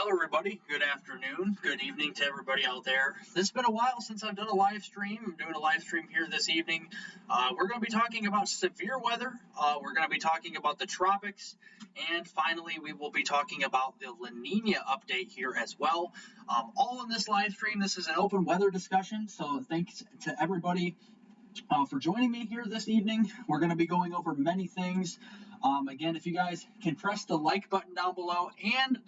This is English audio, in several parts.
Hello everybody, good afternoon, good evening to everybody out there. It's been a while since I've done a live stream. I'm doing a live stream here this evening. We're going to be talking about severe weather, we're going to be talking about the tropics, and finally we will be talking about the La Nina update here as well. All in this live stream. This is an open weather discussion, so thanks to everybody for joining me here this evening. We're going to be going over many things. Again, if you guys can press the like button down below and,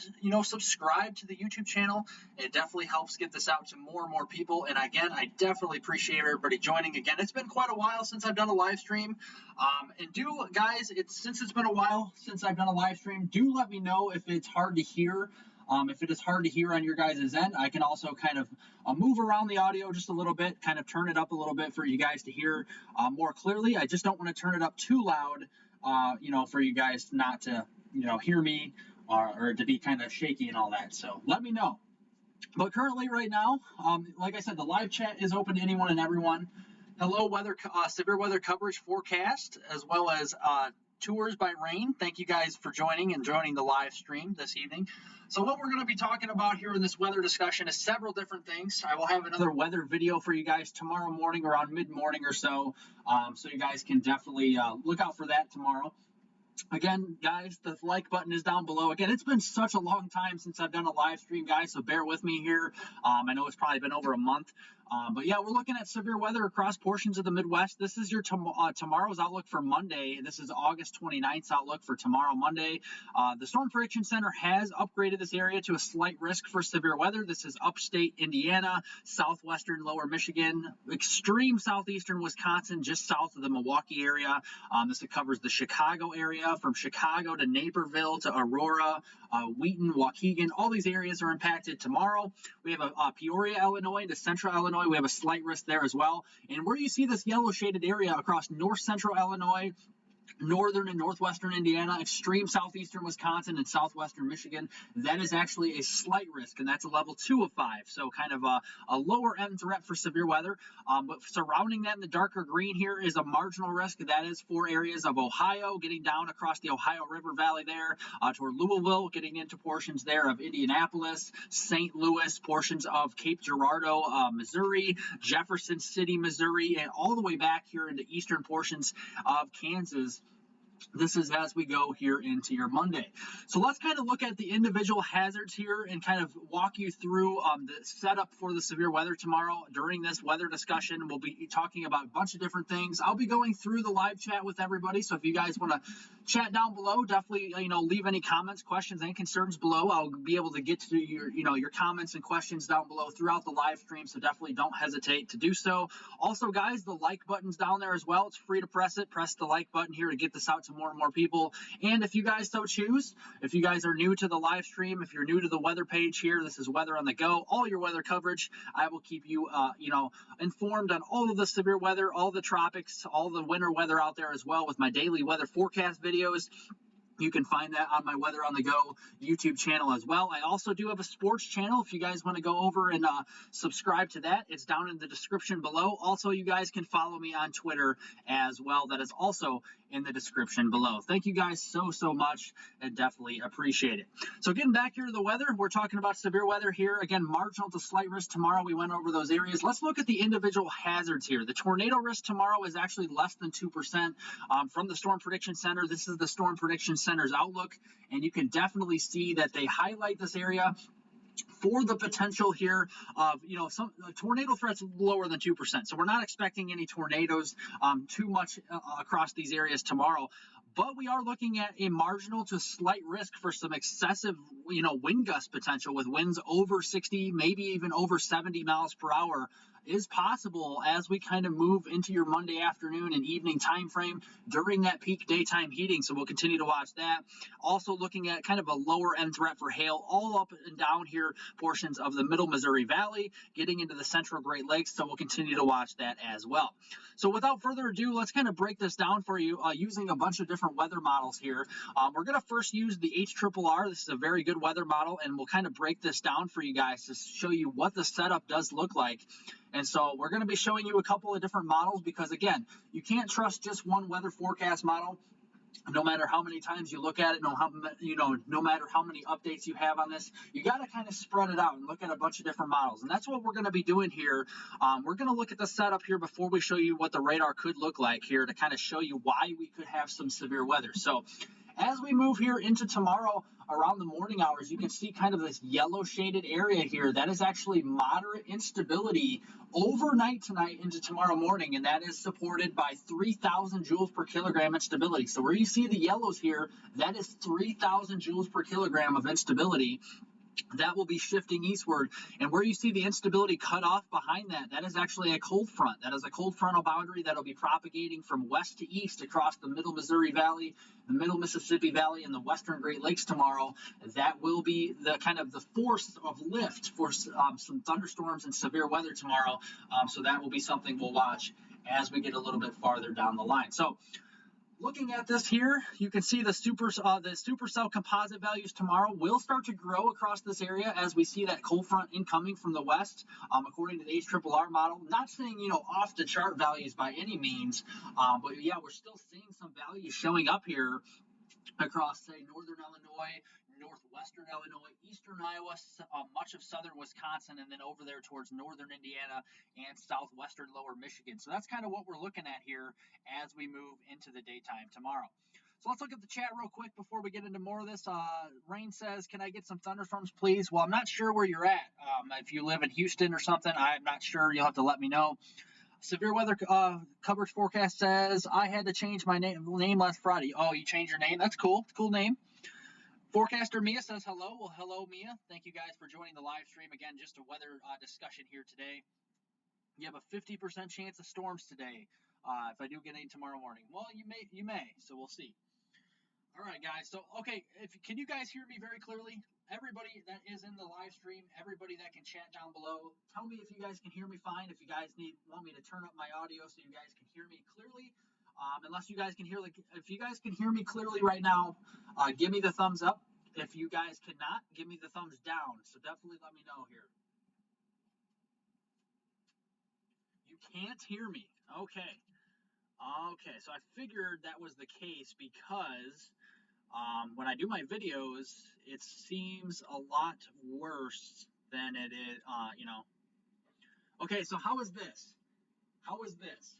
subscribe to the YouTube channel, it definitely helps get this out to more and more people. And again, I definitely appreciate everybody joining. Again, it's been quite a while since I've done a live stream. Guys, since it's been a while since I've done a live stream, do let me know if it's hard to hear. If it is hard to hear on your guys' end, I can also kind of move around the audio just a little bit, kind of turn it up a little bit for you guys to hear more clearly. I just don't want to turn it up too loud, for you guys not to, hear me or to be kind of shaky and all that. So let me know. But currently right now, like I said, the live chat is open to anyone and everyone. Hello, severe weather coverage forecast, as well as tours by rain. Thank you guys for joining the live stream this evening. So what we're going to be talking about here in this weather discussion is several different things. I will have another weather video for you guys tomorrow morning around mid-morning or so. So you guys can definitely look out for that tomorrow. Again, guys, the like button is down below. Again, it's been such a long time since I've done a live stream, guys, so bear with me here. I know it's probably been over a month. But yeah, we're looking at severe weather across portions of the Midwest. This is your tomorrow's outlook for Monday. This is August 29th's outlook for tomorrow, Monday. The Storm Prediction Center has upgraded this area to a slight risk for severe weather. This is upstate Indiana, southwestern lower Michigan, extreme southeastern Wisconsin, just south of the Milwaukee area. This covers the Chicago area, from Chicago to Naperville to Aurora, Wheaton, Waukegan. All these areas are impacted tomorrow. We have a Peoria, Illinois to central Illinois. We have a slight risk there as well. And where you see this yellow shaded area across north central Illinois, northern and northwestern Indiana, extreme southeastern Wisconsin, and southwestern Michigan, that is actually a slight risk, and that's a level 2 of 5, so kind of a lower end threat for severe weather. But surrounding that in the darker green here is a marginal risk. That is for areas of Ohio, getting down across the Ohio River Valley there toward Louisville, getting into portions there of Indianapolis, St. Louis, portions of Cape Girardeau, Missouri, Jefferson City, Missouri, and all the way back here into eastern portions of Kansas. This is as we go here into your Monday. So let's kind of look at the individual hazards here and kind of walk you through the setup for the severe weather tomorrow. During this weather discussion, we'll be talking about a bunch of different things. I'll be going through the live chat with everybody, so if you guys want to chat down below, definitely leave any comments, questions, and concerns below. I'll be able to get to your comments and questions down below throughout the live stream, so definitely don't hesitate to do so. Also, guys, the like button's down there as well. It's free to press it. Press the like button here to get this out to more and more people. And if you guys so choose, if you guys are new to the live stream, if you're new to the weather page here, this is Weather on the Go, all your weather coverage. I will keep you informed on all of the severe weather, all the tropics, all the winter weather out there as well, with my daily weather forecast videos. You can find that on my Weather on the Go YouTube channel as well. I also do have a sports channel. If you guys want to go over and subscribe to that, it's down in the description below. Also, you guys can follow me on Twitter as well. That is also in the description below. Thank you guys so much, and definitely appreciate it. So getting back here to the weather, we're talking about severe weather here. Again, marginal to slight risk tomorrow. We went over those areas. Let's look at the individual hazards here. The tornado risk tomorrow is actually less than 2% from the Storm Prediction Center. This is the Storm Prediction Center's outlook, and you can definitely see that they highlight this area for the potential here of, some tornado threats lower than 2%. So we're not expecting any tornadoes too much across these areas tomorrow. But we are looking at a marginal to slight risk for some excessive, wind gust potential, with winds over 60, maybe even over 70 miles per hour is possible as we kind of move into your Monday afternoon and evening time frame during that peak daytime heating. So we'll continue to watch that. Also looking at kind of a lower end threat for hail all up and down here portions of the middle Missouri Valley, getting into the central Great Lakes. So we'll continue to watch that as well. So without further ado, let's kind of break this down for you using a bunch of different weather models here. We're going to first use the HRRR. This is a very good weather model, and we'll kind of break this down for you guys to show you what the setup does look like. And so we're going to be showing you a couple of different models because, again, you can't trust just one weather forecast model. no matter how many times you look at it, no matter how many updates you have on this, you got to kind of spread it out and look at a bunch of different models. And that's what we're going to be doing here. We're going to look at the setup here before we show you what the radar could look like here to kind of show you why we could have some severe weather. So as we move here into tomorrow around the morning hours, you can see kind of this yellow shaded area here. That is actually moderate instability overnight tonight into tomorrow morning, and that is supported by 3,000 joules per kilogram instability. So where you see the yellows here, that is 3,000 joules per kilogram of instability. That will be shifting eastward, and where you see the instability cut off behind that, that is actually a cold front. That is a cold frontal boundary that will be propagating from west to east across the middle Missouri Valley, the middle Mississippi Valley, and the western Great Lakes tomorrow. That will be the kind of the force of lift for some thunderstorms and severe weather tomorrow. So that will be something we'll watch as we get a little bit farther down the line. So looking at this here, you can see the Supercell Composite values tomorrow will start to grow across this area as we see that cold front incoming from the west, according to the HRRR model. Not saying, off the chart values by any means, but yeah, we're still seeing some values showing up here across, say, northern Illinois, northwestern Illinois, eastern Iowa, much of southern Wisconsin, and then over there towards northern Indiana and southwestern lower Michigan. So that's kind of what we're looking at here as we move into the daytime tomorrow. So let's look at the chat real quick before we get into more of this. Rain says, can I get some thunderstorms, please? Well, I'm not sure where you're at. If you live in Houston or something, I'm not sure. You'll have to let me know. Severe weather coverage forecast says I had to change my name last Friday. Oh, you changed your name? That's cool. Cool name. Forecaster Mia says hello. Well, hello, Mia. Thank you guys for joining the live stream. Again, just a weather discussion here today. You have a 50% chance of storms today. If I do get any tomorrow morning, well, you may. So we'll see. All right, guys. So, okay, can you guys hear me very clearly? Everybody that is in the live stream, everybody that can chat down below, tell me if you guys can hear me fine. If you guys want me to turn up my audio so you guys can hear me clearly. Unless you guys can hear, if you guys can hear me clearly right now, give me the thumbs up. If you guys cannot, give me the thumbs down. So definitely let me know here. You can't hear me. Okay. Okay, so I figured that was the case because when I do my videos, it seems a lot worse than it is, Okay, so how is this? How is this?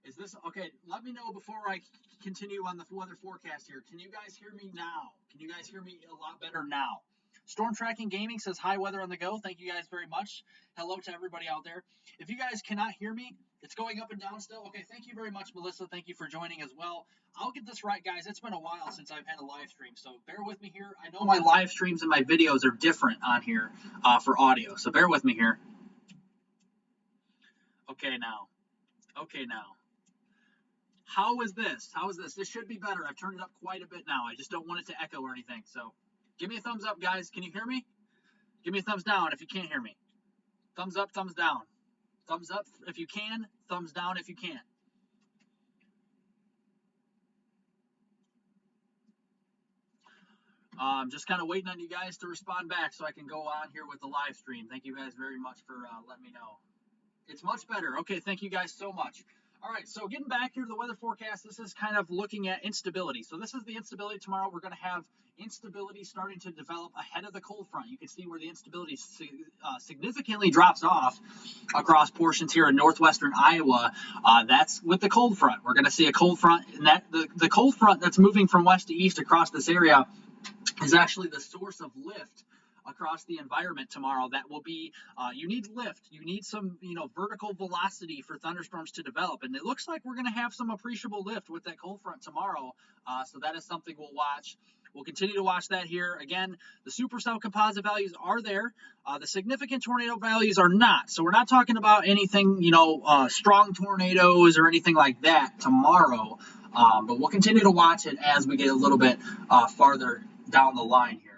Is this, okay, let me know before I continue on the weather forecast here. Can you guys hear me now? Can you guys hear me a lot better now? Storm Tracking Gaming says, hi, weather on the go. Thank you guys very much. Hello to everybody out there. If you guys cannot hear me, it's going up and down still. Okay, thank you very much, Melissa. Thank you for joining as well. I'll get this right, guys. It's been a while since I've had a live stream, so bear with me here. I know my live streams and my videos are different on here for audio, so bear with me here. Okay, now. Okay, now. How is this? How is this? This should be better. I've turned it up quite a bit now. I just don't want it to echo or anything. So give me a thumbs up, guys. Can you hear me? Give me a thumbs down if you can't hear me. Thumbs up, thumbs down. Thumbs up if you can. Thumbs down if you can't. Just kind of waiting on you guys to respond back so I can go on here with the live stream. Thank you guys very much for letting me know. It's much better. Okay, thank you guys so much. All right, so getting back here to the weather forecast, this is kind of looking at instability. So this is the instability tomorrow. We're going to have instability starting to develop ahead of the cold front. You can see where the instability significantly drops off across portions here in northwestern Iowa. That's with the cold front. We're going to see a cold front, and that the cold front that's moving from west to east across this area is actually the source of lift across the environment tomorrow. That will be, you need lift, you need some, vertical velocity for thunderstorms to develop, and it looks like we're going to have some appreciable lift with that cold front tomorrow, so that is something we'll watch. We'll continue to watch that here. Again, the Supercell Composite values are there. The significant tornado values are not. So we're not talking about anything, strong tornadoes or anything like that tomorrow, but we'll continue to watch it as we get a little bit farther down the line here.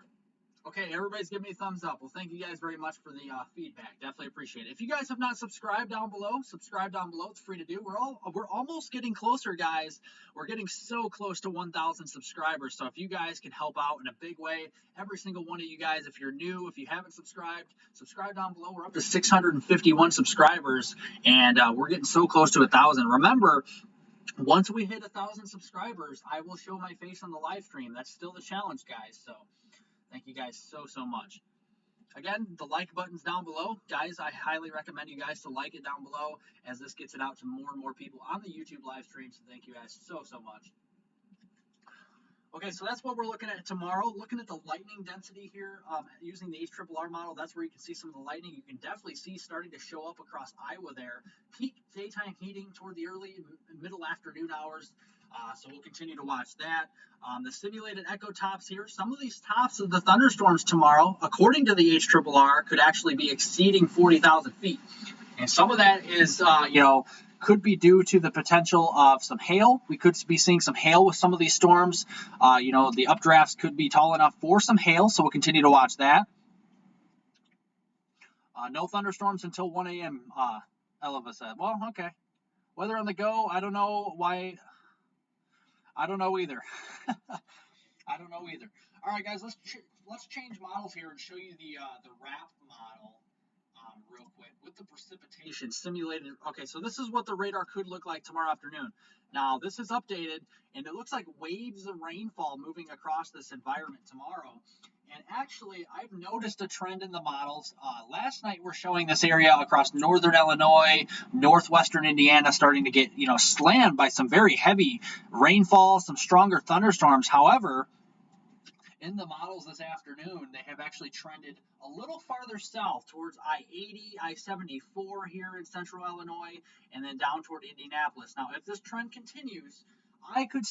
Okay, everybody's giving me a thumbs up. Well, thank you guys very much for the feedback. Definitely appreciate it. If you guys have not subscribed down below, subscribe down below. It's free to do. We're almost getting closer, guys. We're getting so close to 1,000 subscribers. So if you guys can help out in a big way, every single one of you guys, if you're new, if you haven't subscribed, subscribe down below. We're up to 651 subscribers, and we're getting so close to 1,000. Remember, Once we hit 1,000 subscribers, I will show my face on the live stream. That's still the challenge, guys. So thank you guys so much. Again, the like button's down below. Guys, I highly recommend you guys to like it down below as this gets it out to more and more people on the YouTube live stream. So thank you guys so much. Okay, so that's what we're looking at tomorrow. Looking at the lightning density here, using the HRRR model, that's where you can see some of the lightning. You can definitely see starting to show up across Iowa there. Peak daytime heating toward the early middle afternoon hours. So we'll continue to watch that. The simulated echo tops here. Some of these tops of the thunderstorms tomorrow, according to the HRRR, could actually be exceeding 40,000 feet. And some of that is, could be due to the potential of some hail. We could be seeing some hail with some of these storms. The updrafts could be tall enough for some hail, so we'll continue to watch that. No thunderstorms until 1 a.m., Eleva said. Well, okay. Weather on the go, I don't know why. I don't know either. I don't know either. All right, guys, let's change models here and show you the RAP model. Real quick with the precipitation simulated. Okay, so this is what the radar could look like tomorrow afternoon. Now this is updated and it looks like waves of rainfall moving across this environment tomorrow. And actually I've noticed a trend in the models. Last night we're showing this area across northern Illinois, northwestern Indiana starting to get slammed by some very heavy rainfall, some stronger thunderstorms. However, in the models this afternoon, they have actually trended a little farther south towards I-80, I-74 here in central Illinois, and then down toward Indianapolis. Now, if this trend continues, I could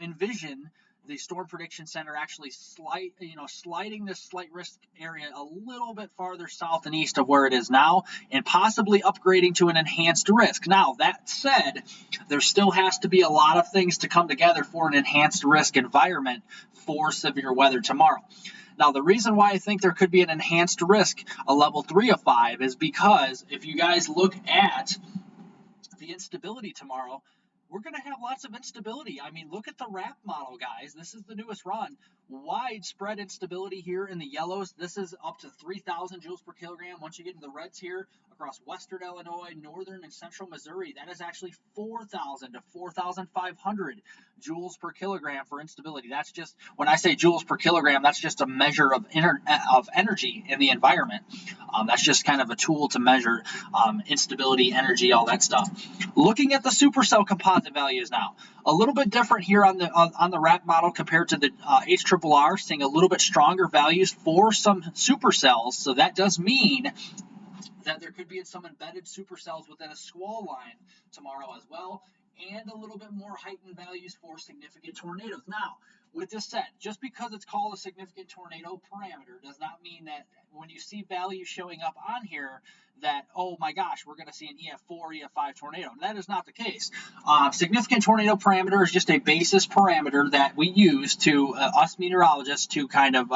envision the Storm Prediction Center actually sliding this slight risk area a little bit farther south and east of where it is now, and possibly upgrading to an enhanced risk. Now, that said, there still has to be a lot of things to come together for an enhanced risk environment for severe weather tomorrow. Now, the reason why I think there could be an enhanced risk, a level 3 of 5, is because if you guys look at the instability tomorrow, we're going to have lots of instability. I mean, look at the RAP model, guys. This is the newest run. Widespread instability here in the yellows. This is up to 3,000 joules per kilogram. Once you get into the reds here, across western Illinois, northern and central Missouri, that is actually 4,000 to 4,500 joules per kilogram for instability. That's just, when I say joules per kilogram, that's just a measure of energy in the environment. That's just kind of a tool to measure instability, energy, all that stuff. Looking at the Supercell Composite values now, a little bit different here on the RAP model compared to the HRRR, seeing a little bit stronger values for some supercells. So that does mean that there could be some embedded supercells within a squall line tomorrow as well, and a little bit more heightened values for significant tornadoes. Now, with this said, just because it's called a significant tornado parameter does not mean that when you see values showing up on here that, oh my gosh, we're going to see an EF4, EF5 tornado. That is not the case. Significant tornado parameter is just a basis parameter that we use to, us meteorologists, to kind of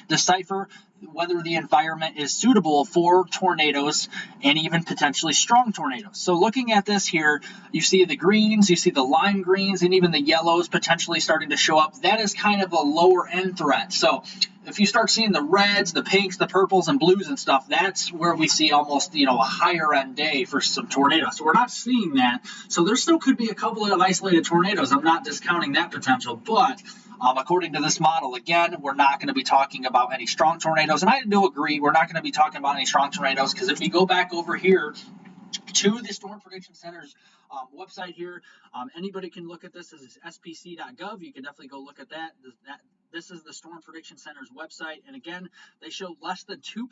decipher whether the environment is suitable for tornadoes and even potentially strong tornadoes. So looking at this here, you see the greens, you see the lime greens, and even the yellows potentially starting to show up. That is kind of a lower end threat. So if you start seeing the reds, the pinks, the purples, and blues and stuff, that's where we see almost, a higher end day for some tornadoes. So we're not seeing that. So there still could be a couple of isolated tornadoes. I'm not discounting that potential, but according to this model, again, we're not going to be talking about any strong tornadoes. And I do agree, we're not going to be talking about any strong tornadoes, because if we go back over here to the Storm Prediction Center's website here, anybody can look at this as spc.gov. You can definitely go look at that. This is the Storm Prediction Center's website. And again, they show less than 2%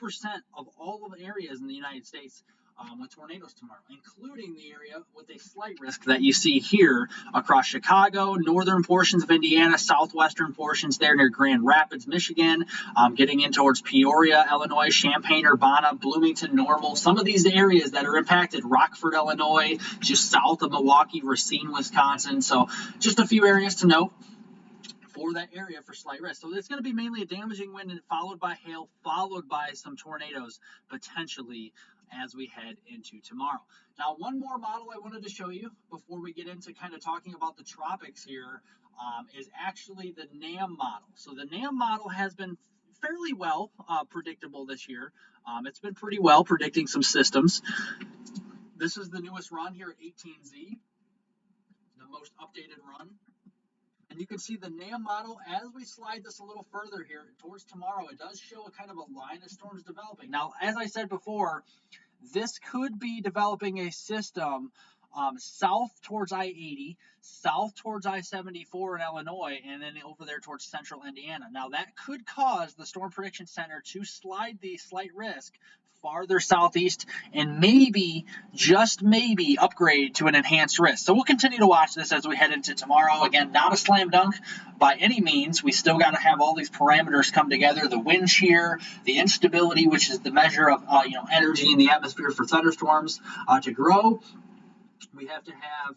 of all of the areas in the United States with tornadoes tomorrow, including the area with a slight risk that you see here across Chicago, northern portions of Indiana, southwestern portions there near Grand Rapids, Michigan, getting in towards Peoria, Illinois, Champaign, Urbana, Bloomington, Normal. Some of these areas that are impacted, Rockford, Illinois, just south of Milwaukee, Racine, Wisconsin. So just a few areas to note for that area for slight risk. So it's going to be mainly a damaging wind, and followed by hail, followed by some tornadoes potentially as we head into tomorrow. Now, one more model I wanted to show you before we get into kind of talking about the tropics here is actually the NAM model. So the NAM model has been fairly well predictable this year. It's been pretty well predicting some systems. This is the newest run here at 18Z. most updated run. And you can see the NAM model, as we slide this a little further here towards tomorrow, it does show a kind of a line of storms developing. Now, as I said before, this could be developing a system south towards I-80, south towards I-74 in Illinois, and then over there towards central Indiana. Now, that could cause the Storm Prediction Center to slide the slight risk farther southeast and maybe, just maybe, upgrade to an enhanced risk. So we'll continue to watch this as we head into tomorrow. Again, not a slam dunk by any means. We still got to have all these parameters come together: the wind shear, the instability, which is the measure of energy in the atmosphere for thunderstorms to grow. We have to have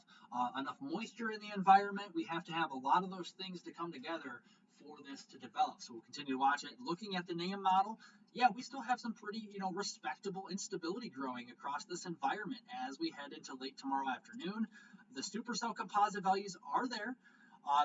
enough moisture in the environment. We have to have a lot of those things to come together for this to develop. So we'll continue to watch it. Looking at the NAM model, yeah, we still have some pretty, respectable instability growing across this environment as we head into late tomorrow afternoon. The Supercell Composite values are there.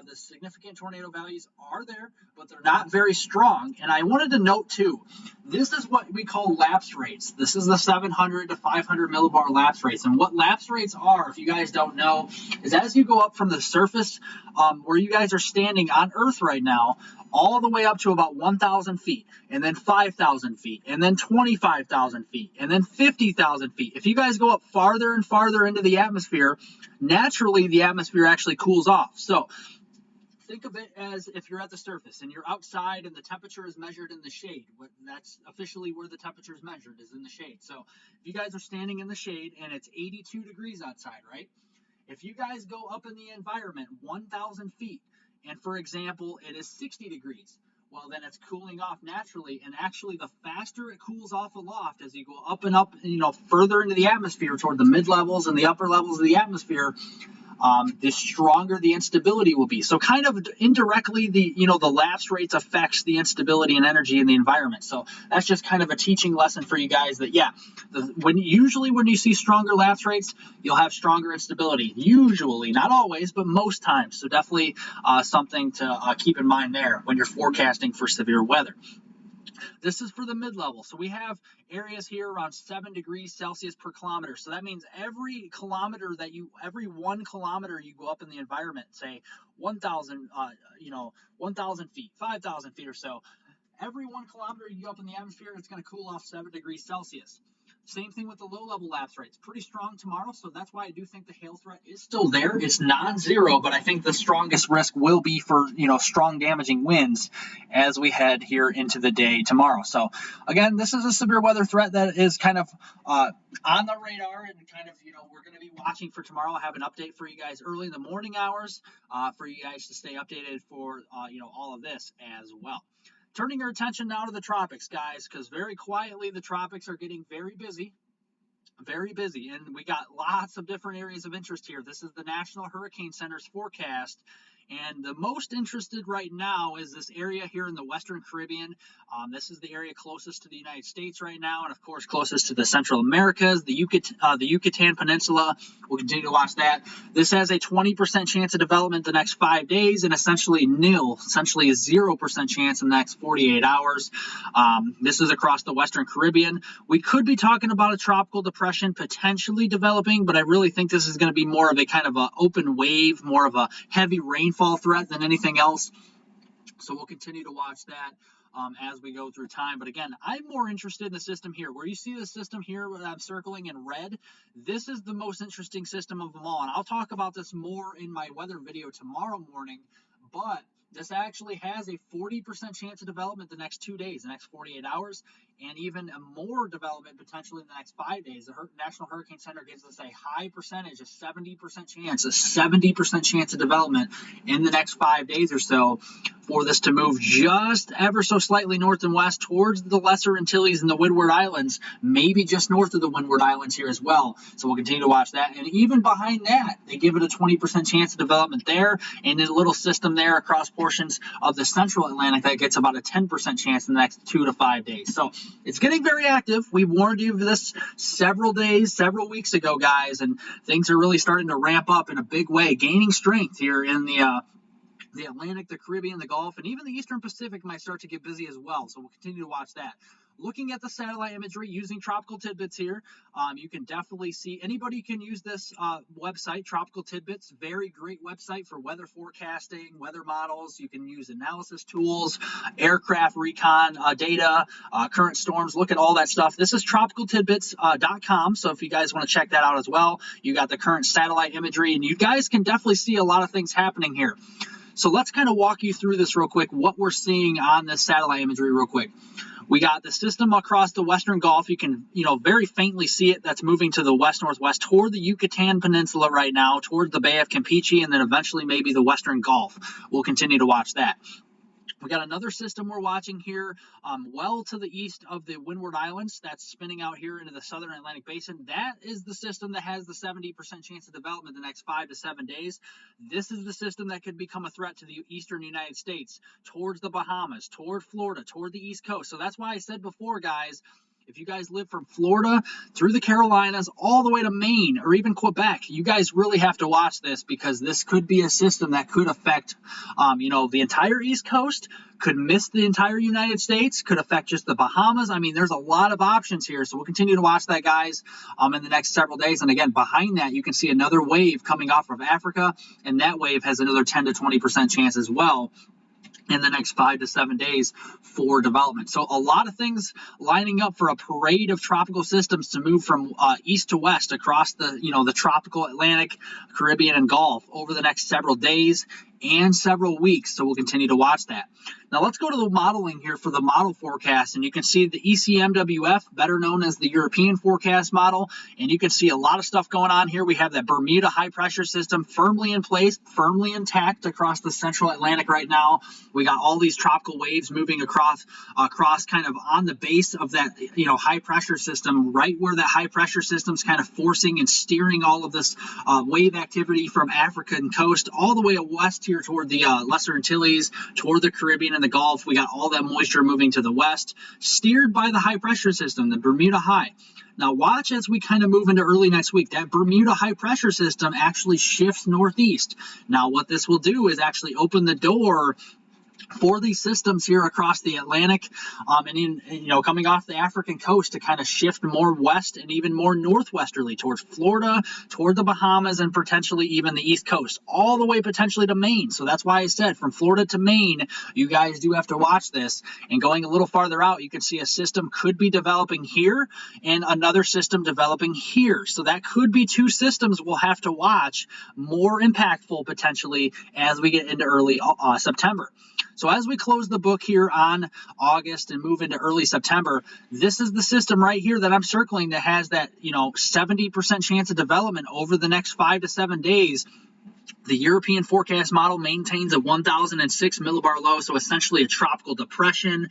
The significant tornado values are there, but they're not very strong. And I wanted to note, too, this is what we call lapse rates. This is the 700 to 500 millibar lapse rates. And what lapse rates are, if you guys don't know, is as you go up from the surface where you guys are standing on Earth right now, all the way up to about 1,000 feet, and then 5,000 feet, and then 25,000 feet, and then 50,000 feet. If you guys go up farther and farther into the atmosphere, naturally the atmosphere actually cools off. So think of it as if you're at the surface and you're outside and the temperature is measured in the shade. That's officially where the temperature is measured, is in the shade. So if you guys are standing in the shade and it's 82 degrees outside, right? If you guys go up in the environment 1,000 feet, and for example, it is 60 degrees, well, then it's cooling off naturally. And actually, the faster it cools off aloft as you go up and up, further into the atmosphere toward the mid levels and the upper levels of the atmosphere, the stronger the instability will be. So kind of indirectly, the lapse rates affects the instability and energy in the environment. So that's just kind of a teaching lesson for you guys that, yeah, when you see stronger lapse rates, you'll have stronger instability. Usually, not always, but most times. So definitely something to keep in mind there when you're forecasting for severe weather. This is for the mid-level. So we have areas here around 7 degrees Celsius per kilometer. So that means every 1 kilometer you go up in the environment, say 1,000, 1,000 feet, 5,000 feet or so, every 1 kilometer you go up in the atmosphere, it's going to cool off 7 degrees Celsius. Same thing with the low-level lapse rates. Pretty strong tomorrow, so that's why I do think the hail threat is still there. It's non-zero, but I think the strongest risk will be for, strong damaging winds as we head here into the day tomorrow. So, again, this is a severe weather threat that is kind of on the radar and kind of, we're going to be watching for tomorrow. I have an update for you guys early in the morning hours for you guys to stay updated for, all of this as well. Turning our attention now to the tropics, guys, because very quietly the tropics are getting very busy, and we got lots of different areas of interest here. This is the National Hurricane Center's forecast, and the most interested right now is this area here in the Western Caribbean. This is the area closest to the United States right now, and of course closest to the Central Americas, the Yucatan Peninsula. We'll continue to watch that. This has a 20% chance of development the next 5 days, and essentially nil, essentially a 0% chance in the next 48 hours. This is across the Western Caribbean. We could be talking about a tropical depression potentially developing, but I really think this is going to be more of a kind of an open wave, more of a heavy rainfall threat than anything else. So we'll continue to watch that as we go through time. But again, I'm more interested in the system here. Where you see the system here that I'm circling in red, this is the most interesting system of them all. And I'll talk about this more in my weather video tomorrow morning. But this actually has a 40% chance of development the next 2 days, the next 48 hours, and even more development potentially in the next 5 days. The National Hurricane Center gives us a high percentage, a 70% chance of development in the next 5 days or so for this to move just ever so slightly north and west towards the Lesser Antilles and the Windward Islands, maybe just north of the Windward Islands here as well. So we'll continue to watch that. And even behind that, they give it a 20% chance of development there, and in a little system there across portions of the central Atlantic that gets about a 10% chance in the next 2 to 5 days. So it's getting very active. We warned you of this several weeks ago, guys, and things are really starting to ramp up in a big way, gaining strength here in the Atlantic, the Caribbean, the Gulf, and even the Eastern Pacific might start to get busy as well. So we'll continue to watch that. looking at the satellite imagery using Tropical Tidbits here, you can definitely see anybody can use this website, Tropical Tidbits. Very great website for weather forecasting, weather models. You can use analysis tools, aircraft recon data, current storms. Look at all that stuff. This is tropicaltidbits.com. So if you guys want to check that out as well, you got the current satellite imagery, and you guys can definitely see a lot of things happening here. So let's kind of walk you through this real quick, what we're seeing on this satellite imagery real quick. We got the system across the Western Gulf. You can, very faintly see it. That's moving to the west-northwest toward the Yucatan Peninsula right now, toward the Bay of Campeche, and then eventually maybe the Western Gulf. We'll continue to watch that. We got another system we're watching here well to the east of the Windward Islands. That's spinning out here into the southern Atlantic Basin. That is the system that has the 70% chance of development the next 5 to 7 days. This is the system that could become a threat to the eastern United States, towards the Bahamas, toward Florida, toward the East Coast. So that's why I said before, guys, if you guys live from Florida through the Carolinas all the way to Maine or even Quebec, you guys really have to watch this, because this could be a system that could affect, the entire East Coast, could miss the entire United States, could affect just the Bahamas. I mean, there's a lot of options here. So we'll continue to watch that, guys, in the next several days. And again, behind that, you can see another wave coming off of Africa, and that wave has another 10 to 20% chance as well in the next 5 to 7 days for development. So a lot of things lining up for a parade of tropical systems to move from east to west across the tropical Atlantic, Caribbean, and Gulf over the next several days and several weeks. So we'll continue to watch that. Now let's go to the modeling here for the model forecast, and you can see the ECMWF, better known as the European forecast model, and you can see a lot of stuff going on here. We have that Bermuda high pressure system firmly in place, firmly intact across the central Atlantic right now. We got all these tropical waves moving across kind of on the base of that high pressure system, right where that high pressure system's kind of forcing and steering all of this wave activity from African coast all the way west here toward the Lesser Antilles, toward the Caribbean and the Gulf. We got all that moisture moving to the west, steered by the high pressure system, the Bermuda High. Now watch as we kind of move into early next week. That Bermuda high pressure system actually shifts northeast. Now what this will do is actually open the door for these systems here across the Atlantic, coming off the African coast to kind of shift more west and even more northwesterly towards Florida, toward the Bahamas, and potentially even the East Coast, all the way potentially to Maine. So that's why I said from Florida to Maine, you guys do have to watch this. And going a little farther out, you can see a system could be developing here and another system developing here. So that could be two systems we'll have to watch, more impactful potentially as we get into early September. So as we close the book here on August and move into early September, this is the system right here that I'm circling that has that 70% chance of development over the next 5 to 7 days. The European forecast model maintains a 1,006 millibar low, so essentially a tropical depression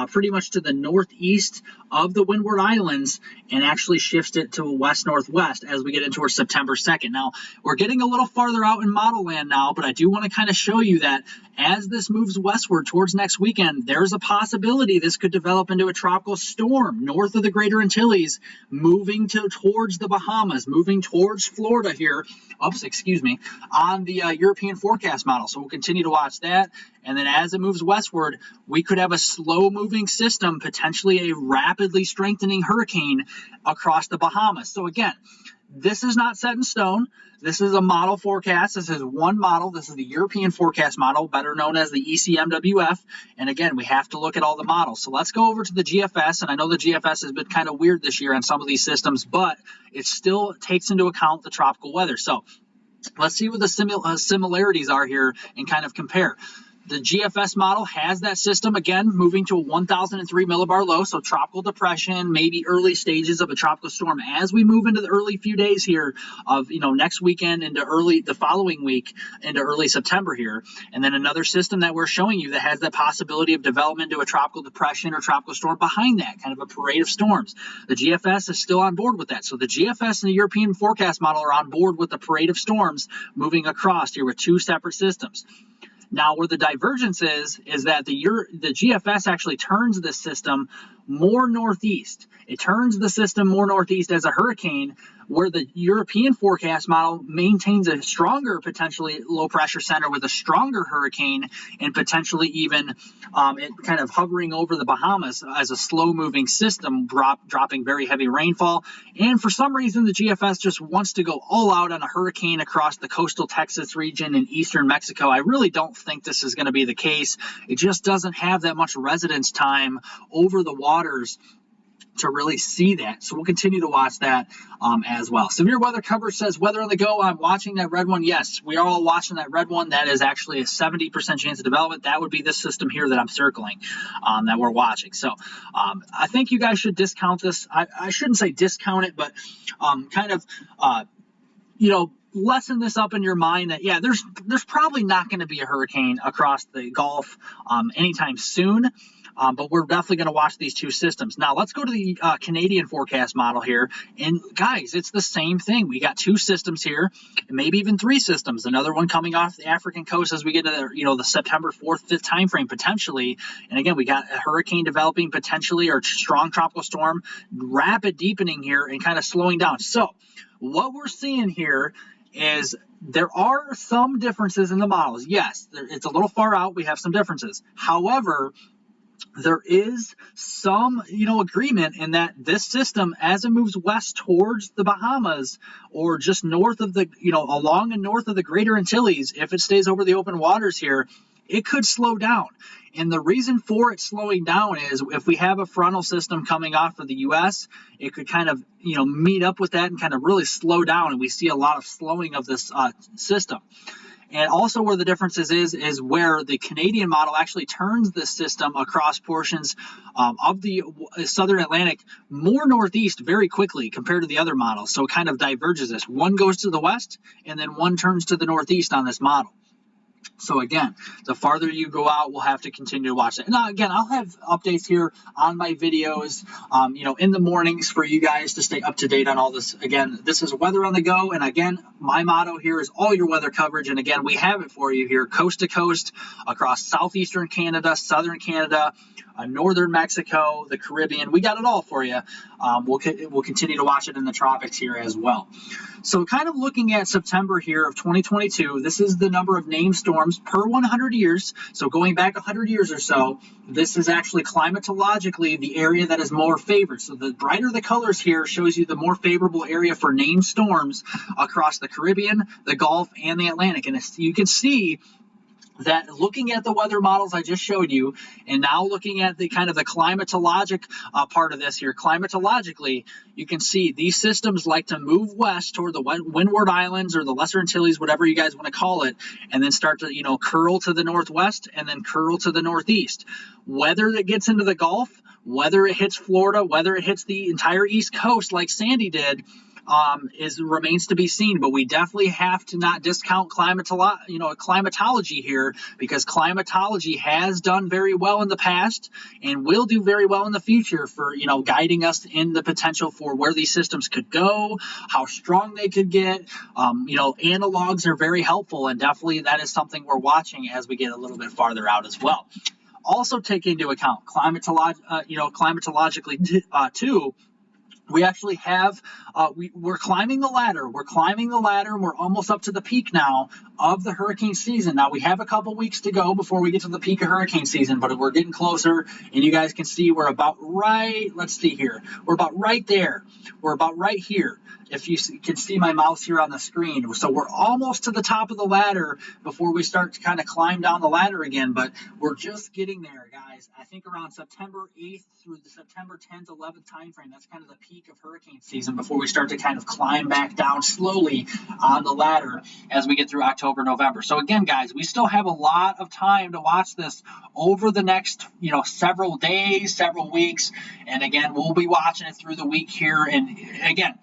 pretty much to the northeast of the Windward Islands, and actually shifts it to west-northwest as we get into our September 2nd. Now, we're getting a little farther out in model land now, but I do want to kind of show you that as this moves westward towards next weekend, there's a possibility this could develop into a tropical storm north of the Greater Antilles, moving towards the Bahamas, moving towards Florida here. Oops, excuse me. On the European forecast model. So we'll continue to watch that. And then as it moves westward, we could have a slow-moving system, potentially a rapidly strengthening hurricane across the Bahamas. So again, this is not set in stone. This is a model forecast. This is one model. This is the European forecast model, better known as the ECMWF. And again, we have to look at all the models. So let's go over to the GFS. And I know the GFS has been kind of weird this year on some of these systems, but it still takes into account the tropical weather. So let's see what the similarities are here and kind of compare. The GFS model has that system, again, moving to a 1,003 millibar low, so tropical depression, maybe early stages of a tropical storm as we move into the early few days here of, next weekend into the following week into early September here. And then another system that we're showing you that has that possibility of development to a tropical depression or tropical storm behind that, kind of a parade of storms. The GFS is still on board with that. So the GFS and the European forecast model are on board with the parade of storms moving across here with two separate systems. Now, where the divergence is that the GFS actually turns this system more northeast. It turns the system more northeast as a hurricane, where the European forecast model maintains a stronger, potentially low pressure center with a stronger hurricane, and potentially even it kind of hovering over the Bahamas as a slow moving system, dropping very heavy rainfall. And for some reason, the GFS just wants to go all out on a hurricane across the coastal Texas region and eastern Mexico. I really don't think this is going to be the case. It just doesn't have that much residence time over the waters to really see that. So we'll continue to watch that as well. Severe weather coverage says weather on the go. I'm watching that red one. Yes, we are all watching that red one. That is actually a 70% chance of development. That would be this system here that I'm circling that we're watching. So I think you guys should discount this. I shouldn't say discount it, but lessen this up in your mind that, yeah, there's probably not going to be a hurricane across the Gulf anytime soon. But we're definitely going to watch these two systems. Now, let's go to the Canadian forecast model here. And, guys, it's the same thing. We got two systems here, maybe even three systems. Another one coming off the African coast as we get to the September 4th, 5th time frame, potentially. And, again, we got a hurricane developing potentially, or strong tropical storm, rapid deepening here and kind of slowing down. So what we're seeing here is there are some differences in the models. Yes, it's a little far out. We have some differences. However, there is some, agreement in that this system, as it moves west towards the Bahamas, or just north of along and north of the Greater Antilles, if it stays over the open waters here, it could slow down. And the reason for it slowing down is if we have a frontal system coming off of the U.S., it could kind of, meet up with that and kind of really slow down. And we see a lot of slowing of this system. And also where the differences is where the Canadian model actually turns this system across portions of the southern Atlantic more northeast very quickly compared to the other models. So it kind of diverges this. One goes to the west, and then one turns to the northeast on this model. So again, the farther you go out, we'll have to continue to watch that. Now, again, I'll have updates here on my videos, in the mornings for you guys to stay up to date on all this. Again, this is weather on the go. And again, my motto here is all your weather coverage. And again, we have it for you here, coast to coast, across southeastern Canada, southern Canada, northern Mexico, the Caribbean. We got it all for you. We'll continue to watch it in the tropics here as well. So kind of looking at September here of 2022, this is the number of named storms per 100 years. So going back 100 years or so, this is actually climatologically the area that is more favored. So the brighter the colors here shows you the more favorable area for named storms across the Caribbean, the Gulf, and the Atlantic. And you can see that looking at the weather models I just showed you, and now looking at the kind of the climatologic part of this here, climatologically, you can see these systems like to move west toward the Windward Islands or the Lesser Antilles, whatever you guys want to call it, and then start to, curl to the northwest and then curl to the northeast. Whether it gets into the Gulf, whether it hits Florida, whether it hits the entire East Coast like Sandy did, remains to be seen, but we definitely have to not discount climatology here, because climatology has done very well in the past and will do very well in the future for guiding us in the potential for where these systems could go, how strong they could get. Analogs are very helpful, and definitely that is something we're watching as we get a little bit farther out as well. Also take into account climatologically too. We actually have, we're climbing the ladder. We're almost up to the peak now of the hurricane season. Now, we have a couple weeks to go before we get to the peak of hurricane season, but we're getting closer, and you guys can see we're about let's see here. We're about right there. We're about right here, if you can see my mouse here on the screen. So we're almost to the top of the ladder before we start to kind of climb down the ladder again, but we're just getting there, guys. I think around September 8th through the September 10th, 11th timeframe, that's kind of the peak of hurricane season before we start to kind of climb back down slowly on the ladder as we get through October, November. So again, guys, we still have a lot of time to watch this over the next, several days, several weeks. And again, we'll be watching it through the week here. And again,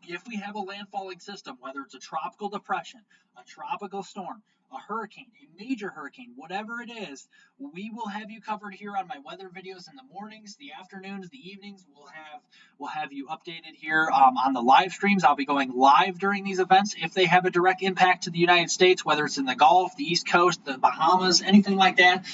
if we have a landfalling system, whether it's a tropical depression, a tropical storm, a hurricane, a major hurricane, whatever it is, we will have you covered here on my weather videos in the mornings, the afternoons, the evenings. We'll have you updated here on the live streams. I'll be going live during these events if they have a direct impact to the United States, whether it's in the Gulf, the East Coast, the Bahamas, anything like that.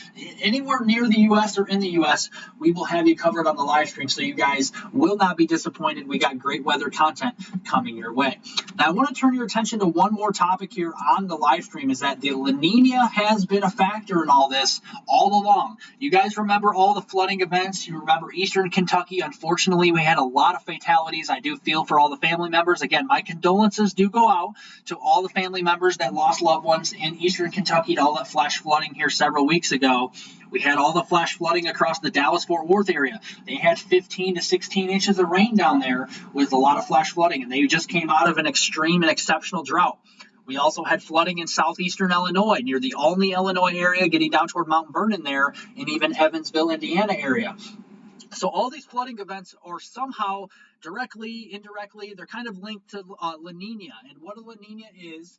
Anywhere near the U.S. or in the U.S., we will have you covered on the live stream, so you guys will not be disappointed. We got great weather content coming your way. Now, I want to turn your attention to one more topic here on the live stream, is that the La Nina has been a factor in all this all along. You guys remember all the flooding events. You remember Eastern Kentucky. Unfortunately, we had a lot of fatalities. I do feel for all the family members. Again, my condolences do go out to all the family members that lost loved ones in Eastern Kentucky to all that flash flooding here several weeks ago. We had all the flash flooding across the Dallas-Fort Worth area. They had 15 to 16 inches of rain down there with a lot of flash flooding, and they just came out of an extreme and exceptional drought. We also had flooding in southeastern Illinois, near the Olney, Illinois area, getting down toward Mount Vernon there, and even Evansville, Indiana area. So all these flooding events are somehow directly, indirectly, they're kind of linked to La Nina. And what a La Nina is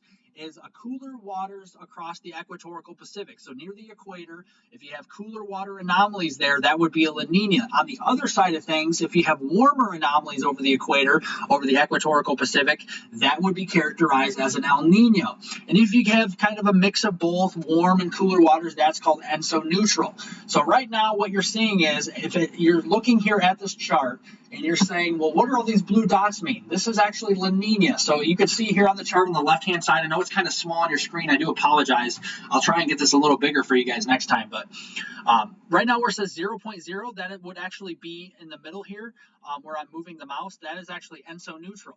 a cooler waters across the equatorial Pacific. So near the equator, if you have cooler water anomalies there, that would be a La Nina. On the other side of things, if you have warmer anomalies over the equator, over the equatorial Pacific, that would be characterized as an El Nino. And if you have kind of a mix of both warm and cooler waters, that's called ENSO neutral. So right now what you're seeing is, you're looking here at this chart, and you're saying, well, what do all these blue dots mean? This is actually La Nina. So you can see here on the chart on the left-hand side, I know it's kind of small on your screen. I do apologize. I'll try and get this a little bigger for you guys next time. But right now where it says 0.0, that it would actually be in the middle here where I'm moving the mouse. That is actually ENSO neutral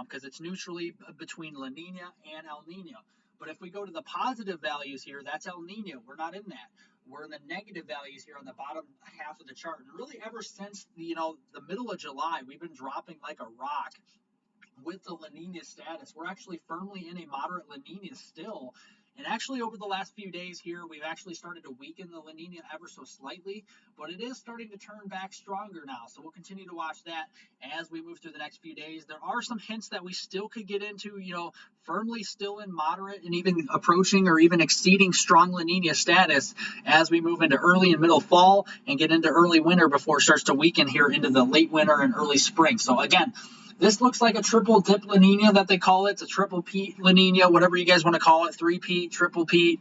because it's neutrally between La Nina and El Nino. But if we go to the positive values here, that's El Nino. We're not in that. We're in the negative values here on the bottom half of the chart. And really ever since the middle of July, we've been dropping like a rock with the La Nina status. We're actually firmly in a moderate La Nina still. And actually over the last few days here, we've actually started to weaken the La Nina ever so slightly, but it is starting to turn back stronger now. So we'll continue to watch that as we move through the next few days. There are some hints that we still could get into, firmly still in moderate and even approaching or even exceeding strong La Nina status as we move into early and middle fall and get into early winter before it starts to weaken here into the late winter and early spring. So again, this looks like a triple dip La Nina that they call it. It's a triple peat La Nina, whatever you guys want to call it, three-peat, triple peat,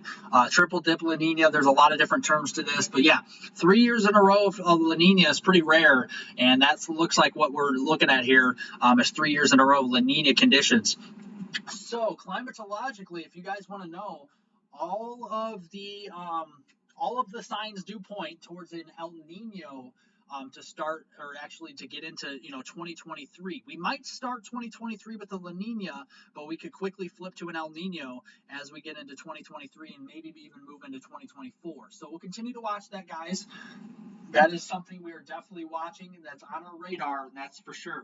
triple dip La Nina. There's a lot of different terms to this. But yeah, 3 years in a row of La Nina is pretty rare. And that looks like what we're looking at here is 3 years in a row of La Nina conditions. So climatologically, if you guys want to know, all of the signs do point towards an El Nino to start, or actually to get into 2023. We might start 2023 with the La Nina, but we could quickly flip to an El Nino as we get into 2023 and maybe even move into 2024. So we'll continue to watch that, guys. That is something we are definitely watching, and that's on our radar, and that's for sure.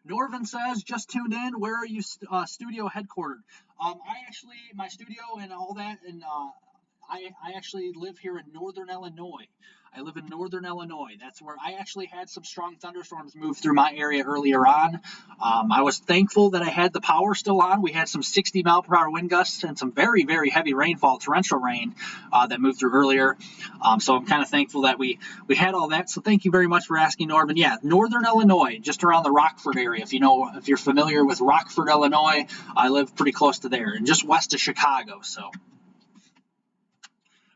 Norvin says, just tuned in. Where are you studio headquartered? My studio and all that, and I actually live here in northern Illinois. I live in northern Illinois. That's where I actually had some strong thunderstorms move through my area earlier on. I was thankful that I had the power still on. We had some 60-mile-per-hour wind gusts and some very, very heavy rainfall, torrential rain that moved through earlier. So I'm kind of thankful that we had all that. So thank you very much for asking, Norman. Yeah, northern Illinois, just around the Rockford area. If you're familiar with Rockford, Illinois, I live pretty close to there and just west of Chicago. So.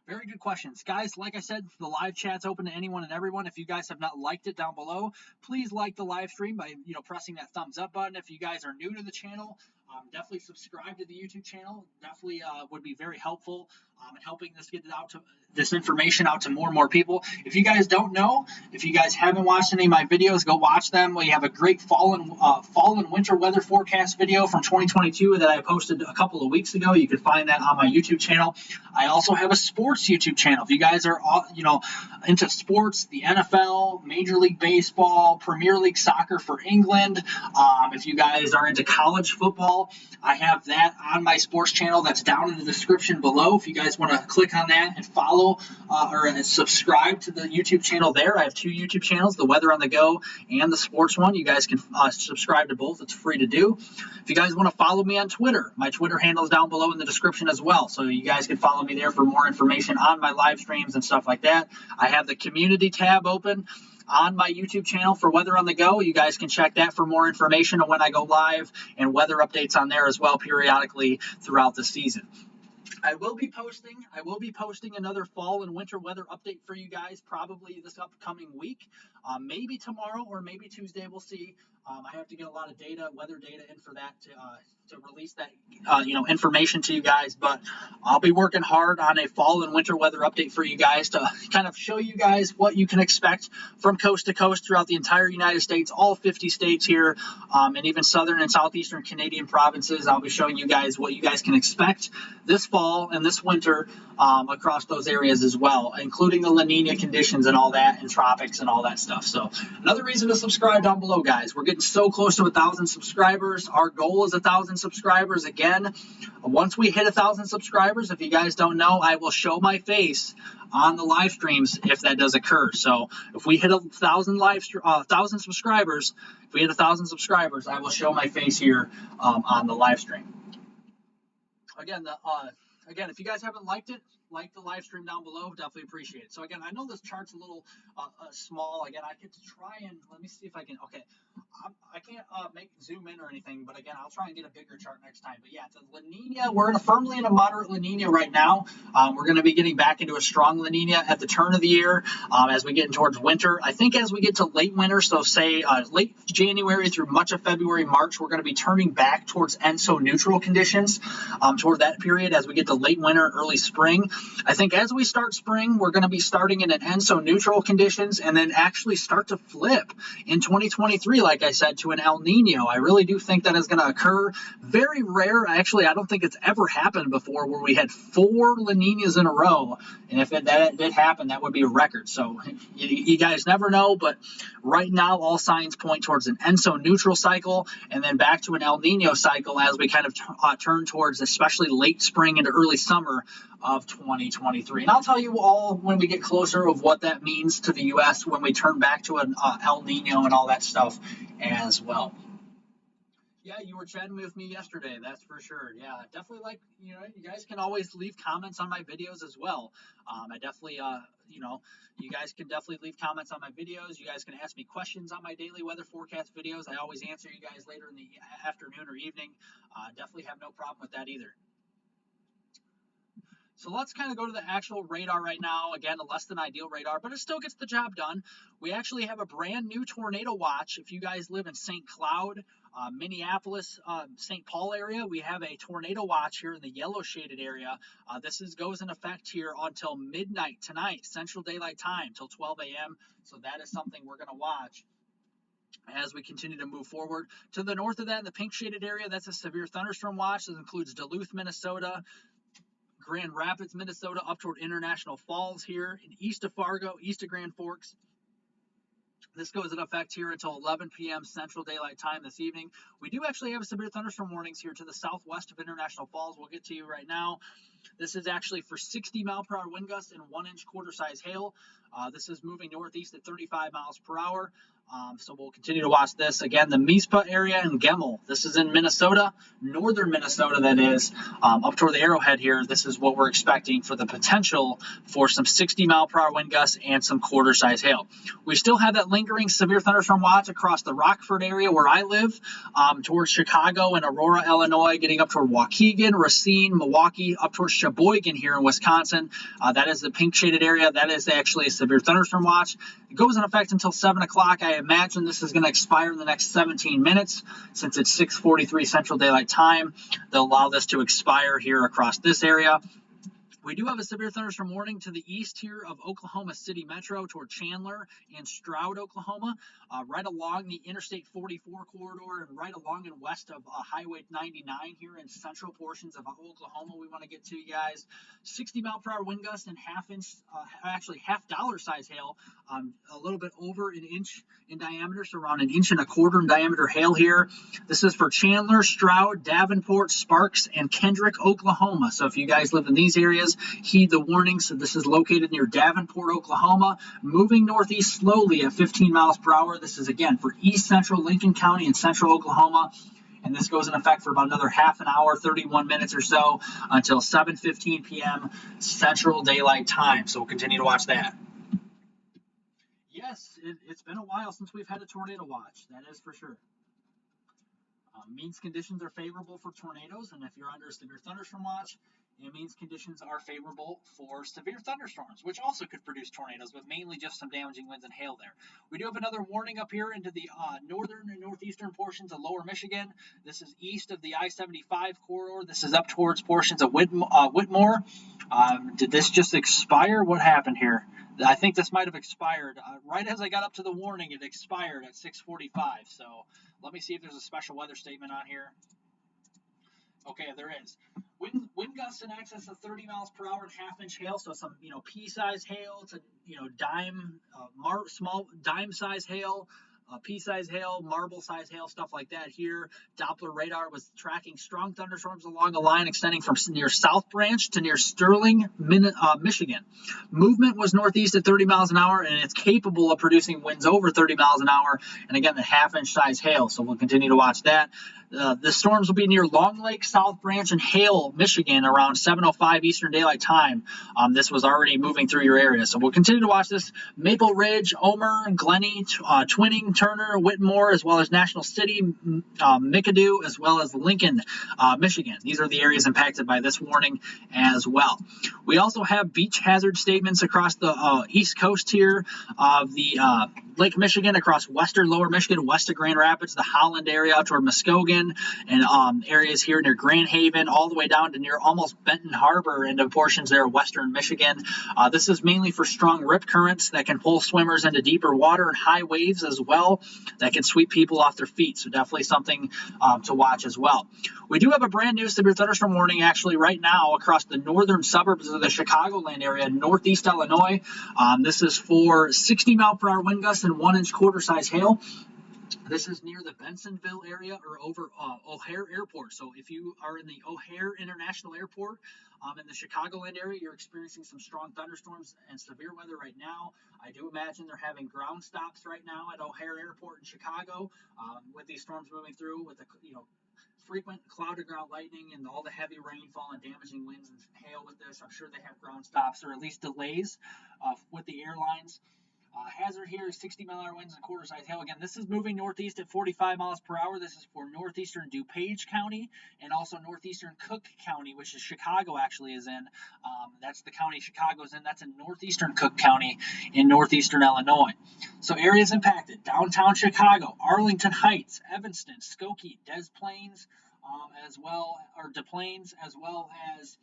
Very good questions. Guys, like I said, the live chat's open to anyone and everyone. If you guys have not liked it down below, please like the live stream by pressing that thumbs up button. If you guys are new to the channel, definitely subscribe to the YouTube channel. Definitely would be very helpful in helping this get this information out to more and more people. If you guys don't know, if you guys haven't watched any of my videos, go watch them. We have a great fall and winter weather forecast video from 2022 that I posted a couple of weeks ago. You can find that on my YouTube channel. I also have a sports YouTube channel. If you guys are into sports, the NFL, Major League Baseball, Premier League Soccer for England, if you guys are into college football, fall. I have that on my sports channel. That's down in the description below. If you guys want to click on that and follow or subscribe to the YouTube channel there. I have 2 YouTube channels, the Weather on the Go and the sports one. You guys can subscribe to both. It's free to do. If you guys want to follow me on Twitter, my Twitter handle is down below in the description as well. So you guys can follow me there for more information on my live streams and stuff like that. I have the community tab open on my YouTube channel for Weather on the Go. You guys can check that for more information on when I go live and weather updates on there as well periodically throughout the season. I will be posting another fall and winter weather update for you guys probably this upcoming week. Maybe tomorrow or maybe Tuesday, we'll see. I have to get a lot of weather data in for that to release that information to you guys, but I'll be working hard on a fall and winter weather update for you guys to kind of show you guys what you can expect from coast to coast throughout the entire United States, all 50 states here, and even southern and southeastern Canadian provinces. I'll be showing you guys what you guys can expect this fall and this winter across those areas as well, including the La Nina conditions and all that, and tropics and all that stuff. So another reason to subscribe down below, guys. We're getting so close to 1,000 subscribers. Our goal is 1,000 subscribers. Again, once we hit 1,000 subscribers, if you guys don't know, I will show my face on the live streams if that does occur. So if we hit 1,000 subscribers, I will show my face here on the live stream. Again, if you guys haven't liked it, like the live stream down below. Definitely appreciate it. So again, I know this chart's a little small. Again, I get to try and let me see if I can. Okay, I can't zoom in or anything, but again, I'll try and get a bigger chart next time. But yeah, the La Nina, we're firmly in a moderate La Nina right now. We're going to be getting back into a strong La Nina at the turn of the year as we get towards winter. I think as we get to late winter, so say late January through much of February, March, we're going to be turning back towards ENSO neutral conditions toward that period as we get to late winter, early spring. I think as we start spring, we're going to be starting in an ENSO neutral conditions and then actually start to flip in 2023, like I said, to an El Nino. I really do think that is going to occur. Very rare. Actually, I don't think it's ever happened before where we had 4 La Ninas in a row. And if that did happen, that would be a record. So you guys never know. But right now, all signs point towards an ENSO neutral cycle and then back to an El Nino cycle as we kind of turn towards especially late spring into early summer of 2023. And I'll tell you all when we get closer of what that means to the U.S. when we turn back to an El Nino and all that stuff as well. Yeah, you were chatting with me yesterday, that's for sure. Yeah, definitely you guys can always leave comments on my videos as well. I definitely, you guys can definitely leave comments on my videos. You guys can ask me questions on my daily weather forecast videos. I always answer you guys later in the afternoon or evening. Definitely have no problem with that either. So let's kind of go to the actual radar right now. Again, a less than ideal radar, but it still gets the job done. We actually have a brand new tornado watch. If you guys live in St. Cloud, Minneapolis, St. Paul area, we have a tornado watch here in the yellow shaded area. This goes in effect here until midnight tonight, Central Daylight Time, till 12 a.m. So that is something we're going to watch as we continue to move forward. To the north of that, in the pink shaded area, that's a severe thunderstorm watch. This includes Duluth, Minnesota, Grand Rapids, Minnesota, up toward International Falls here, and east of Fargo, east of Grand Forks. This goes in effect here until 11 p.m. Central Daylight Time this evening. We do actually have severe thunderstorm warnings here to the southwest of International Falls. We'll get to you right now. This is actually for 60 mile per hour wind gusts and 1-inch quarter-size hail. This is moving northeast at 35 miles per hour. So we'll continue to watch this. Again, the Mizpah area and Gemmel. This is in Minnesota, northern Minnesota, that is, up toward the Arrowhead here. This is what we're expecting for the potential for some 60 mile per hour wind gusts and some quarter-size hail. We still have that lingering severe thunderstorm watch across the Rockford area where I live, towards Chicago and Aurora, Illinois, getting up toward Waukegan, Racine, Milwaukee, up towards Sheboygan here in Wisconsin. That is the pink shaded area. That is actually a severe thunderstorm watch. It goes in effect until 7 o'clock. I imagine this is going to expire in the next 17 minutes. Since it's 6:43 Central Daylight Time, they'll allow this to expire here across this area. We do have a severe thunderstorm warning to the east here of Oklahoma City Metro toward Chandler and Stroud, Oklahoma, right along the Interstate 44 corridor and right along and west of Highway 99 here in central portions of Oklahoma. We want to get to you guys. 60-mile-per-hour wind gusts and actually half-dollar size hail, a little bit over an inch in diameter, so around 1.25 inches in diameter hail here. This is for Chandler, Stroud, Davenport, Sparks, and Kendrick, Oklahoma. So if you guys live in these areas, heed the warnings. So this is located near Davenport, Oklahoma, moving northeast slowly at 15 miles per hour. This is, again, for east central Lincoln County and central Oklahoma. And this goes in effect for about another half an hour, 31 minutes or so, until 7:15 p.m. Central Daylight Time. So we'll continue to watch that. Yes, it's been a while since we've had a tornado watch. That is for sure. Means conditions are favorable for tornadoes, and if you're under a severe thunderstorm watch, it means conditions are favorable for severe thunderstorms, which also could produce tornadoes, but mainly just some damaging winds and hail there. We do have another warning up here into the northern and northeastern portions of lower Michigan. This is east of the I-75 corridor. This is up towards portions of Whitmore. Did this just expire? What happened here? I think this might have expired. Right as I got up to the warning, it expired at 6:45. So let me see if there's a special weather statement on here. Okay, there is. Wind gusts in excess of 30 miles per hour and half-inch hail. So some, pea-size hail to, small dime-size hail. Pea-size hail, marble-size hail, stuff like that here. Doppler radar was tracking strong thunderstorms along a line extending from near South Branch to near Sterling, Michigan. Movement was northeast at 30 miles an hour, and it's capable of producing winds over 30 miles an hour, and again, the half-inch size hail, so we'll continue to watch that. The storms will be near Long Lake, South Branch, and Hale, Michigan, around 7:05 Eastern Daylight Time. This was already moving through your area, so we'll continue to watch this. Maple Ridge, Omer, Glenny, Twining, Turner, Whitmore, as well as National City, McAdoo, as well as Lincoln, Michigan. These are the areas impacted by this warning as well. We also have beach hazard statements across the east coast here of the Lake Michigan, across western lower Michigan, west of Grand Rapids, the Holland area out toward Muskogee, and areas here near Grand Haven, all the way down to near almost Benton Harbor into portions there of western Michigan. This is mainly for strong rip currents that can pull swimmers into deeper water and high waves as well that can sweep people off their feet. So definitely something to watch as well. We do have a brand new severe thunderstorm warning actually right now across the northern suburbs of the Chicagoland area, northeast Illinois. This is for 60-mile-per-hour wind gusts and 1-inch quarter-size hail. This is near the Bensonville area or over O'Hare Airport. So if you are in the O'Hare International Airport in the Chicagoland area, you're experiencing some strong thunderstorms and severe weather right now. I do imagine they're having ground stops right now at O'Hare Airport in Chicago with these storms moving through with the frequent cloud-to-ground lightning and all the heavy rainfall and damaging winds and hail with this. I'm sure they have ground stops or at least delays with the airlines. Hazard here is 60-mile-an-hour winds and quarter-size hail. Again, this is moving northeast at 45 miles per hour. This is for northeastern DuPage County and also northeastern Cook County, which is Chicago actually is in. That's the county Chicago's in. That's in northeastern Cook County in northeastern Illinois. So areas impacted: downtown Chicago, Arlington Heights, Evanston, Skokie, Des Plaines, Des Plaines, as well as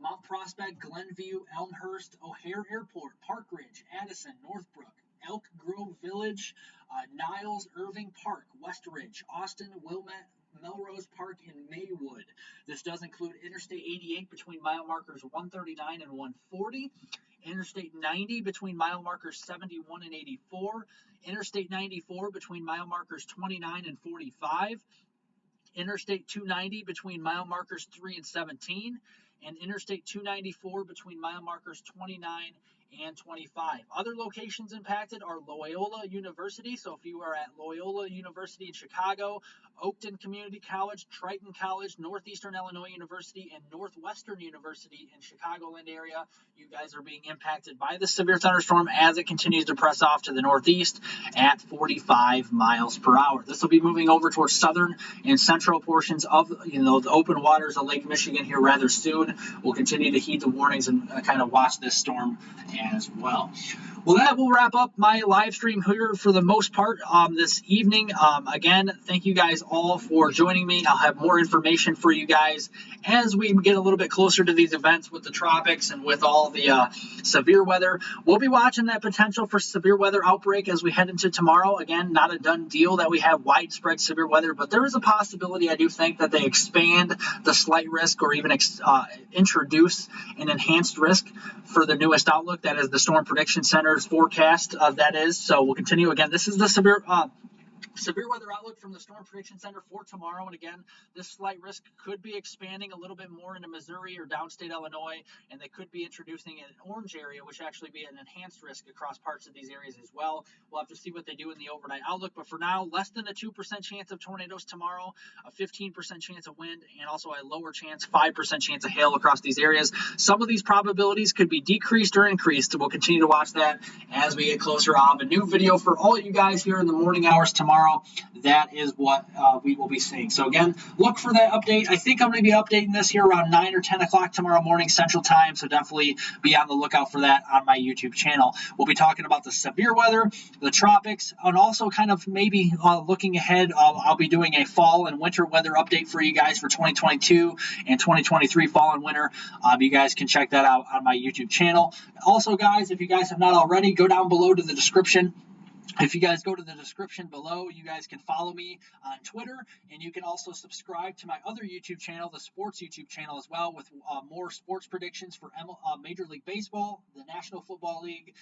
Mount Prospect, Glenview, Elmhurst, O'Hare Airport, Park Ridge, Addison, Northbrook, Elk Grove Village, Niles, Irving Park, West Ridge, Austin, Wilmette, Melrose Park, and Maywood. This does include Interstate 88 between mile markers 139 and 140, Interstate 90 between mile markers 71 and 84, Interstate 94 between mile markers 29 and 45, Interstate 290 between mile markers 3 and 17, and Interstate 294 between mile markers 29 and 25. Other locations impacted are Loyola University. So if you are at Loyola University in Chicago, Oakton Community College, Triton College, Northeastern Illinois University, and Northwestern University in Chicagoland area, you guys are being impacted by the severe thunderstorm as it continues to press off to the northeast at 45 miles per hour. This will be moving over towards southern and central portions of the open waters of Lake Michigan here rather soon. We'll continue to heed the warnings and kind of watch this storm as well. Well, that will wrap up my live stream here for the most part this evening. Again, thank you guys all for joining me. I'll have more information for you guys as we get a little bit closer to these events with the tropics and with all the severe weather. We'll be watching that potential for severe weather outbreak as we head into tomorrow. Again, not a done deal that we have widespread severe weather, but there is a possibility, I do think, that they expand the slight risk or even introduce an enhanced risk for the newest outlook. That is the Storm Prediction Center's forecast that is. So we'll continue. Again, this is the severe weather outlook from the Storm Prediction Center for tomorrow. And again, this slight risk could be expanding a little bit more into Missouri or downstate Illinois, and they could be introducing an orange area, which actually be an enhanced risk across parts of these areas as well. We'll have to see what they do in the overnight outlook, but for now, less than a 2% chance of tornadoes tomorrow, a 15% chance of wind, and also a lower chance, 5% chance of hail across these areas. Some of these probabilities could be decreased or increased. We'll continue to watch that as we get closer. I'll have a new video for all you guys here in the morning hours tomorrow. That is what we will be seeing. So again, look for that update. I think I'm going to be updating this here around 9 or 10 o'clock tomorrow morning Central Time, so definitely be on the lookout for that on my YouTube channel. We'll be talking about the severe weather, the tropics, and also kind of maybe looking ahead. I'll be doing a fall and winter weather update for you guys for 2022 and 2023 fall and winter. You guys can check that out on my YouTube channel. Also, guys, if you guys have not already, go down below to the description. If you guys go to the description below, you guys can follow me on Twitter, and you can also subscribe to my other YouTube channel, the sports YouTube channel as well, with more sports predictions for Major League Baseball, the National Football League,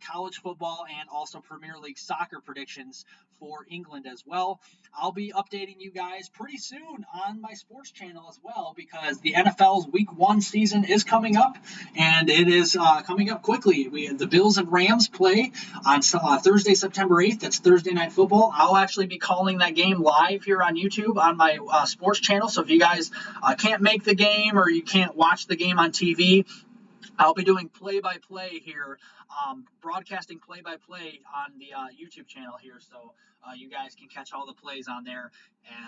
college football, and also Premier League soccer predictions for England as well. I'll be updating you guys pretty soon on my sports channel as well, because the NFL's Week 1 season is coming up, and it is coming up quickly. The Bills and Rams play on Thursday, September 8th. That's Thursday Night Football. I'll actually be calling that game live here on YouTube on my sports channel. So if you guys can't make the game or you can't watch the game on TV, I'll be doing play-by-play here, broadcasting play-by-play on the YouTube channel here. So you guys can catch all the plays on there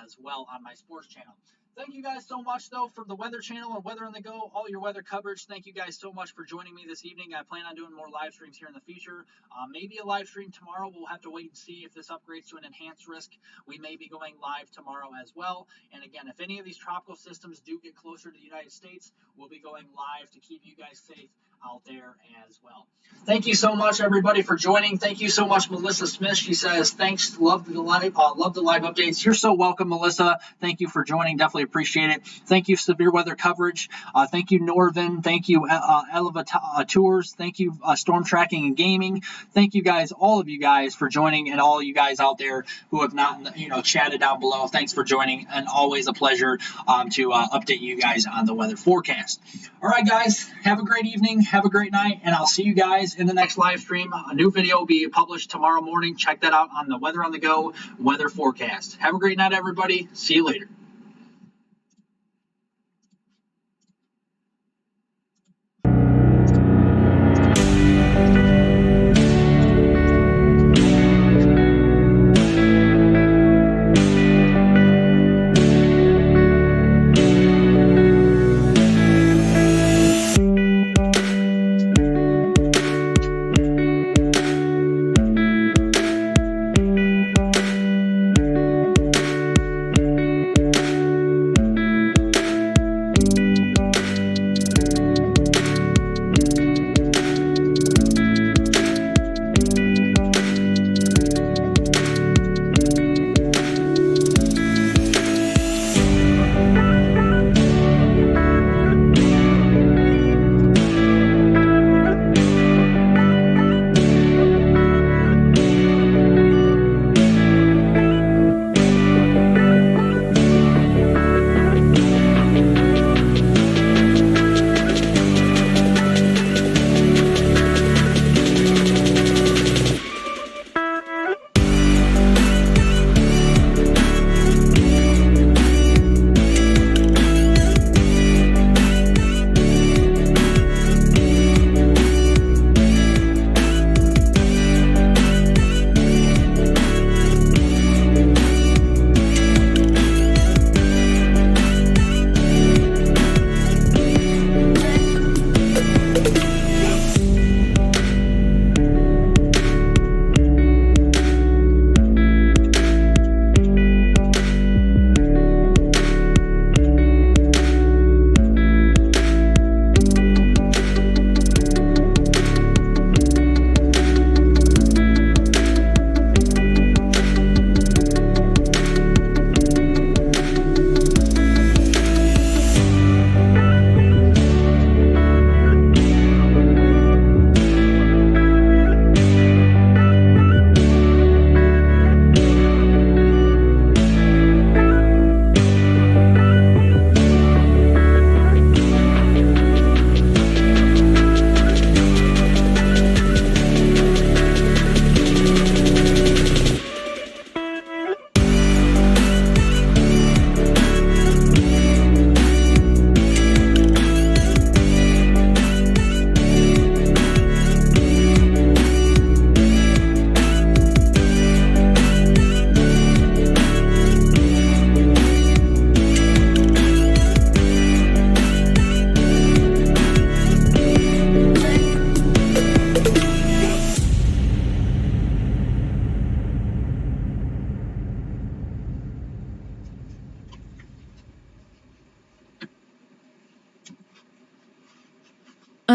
as well on my sports channel. Thank you guys so much, though, for the Weather Channel and Weather on the Go, all your weather coverage. Thank you guys so much for joining me this evening. I plan on doing more live streams here in the future. Maybe a live stream tomorrow. We'll have to wait and see if this upgrades to an enhanced risk. We may be going live tomorrow as well. And again, if any of these tropical systems do get closer to the United States, we'll be going live to keep you guys safe out there as well. Thank you so much, everybody, for joining. Thank you so much, Melissa Smith. She says, thanks, love the live updates. You're so welcome, Melissa. Thank you for joining. Definitely appreciate it. Thank you, Severe Weather Coverage. Thank you, Norvin. Thank you, Eleva Tours. Thank you, Storm Tracking and Gaming. Thank you guys, all of you guys, for joining, and all you guys out there who have not, chatted down below. Thanks for joining, and always a pleasure to update you guys on the weather forecast. All right, guys, have a great evening. Have a great night, and I'll see you guys in the next live stream. A new video will be published tomorrow morning. Check that out on the Weather on the Go weather forecast. Have a great night, everybody. See you later.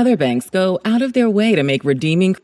other banks go out of their way to make redeeming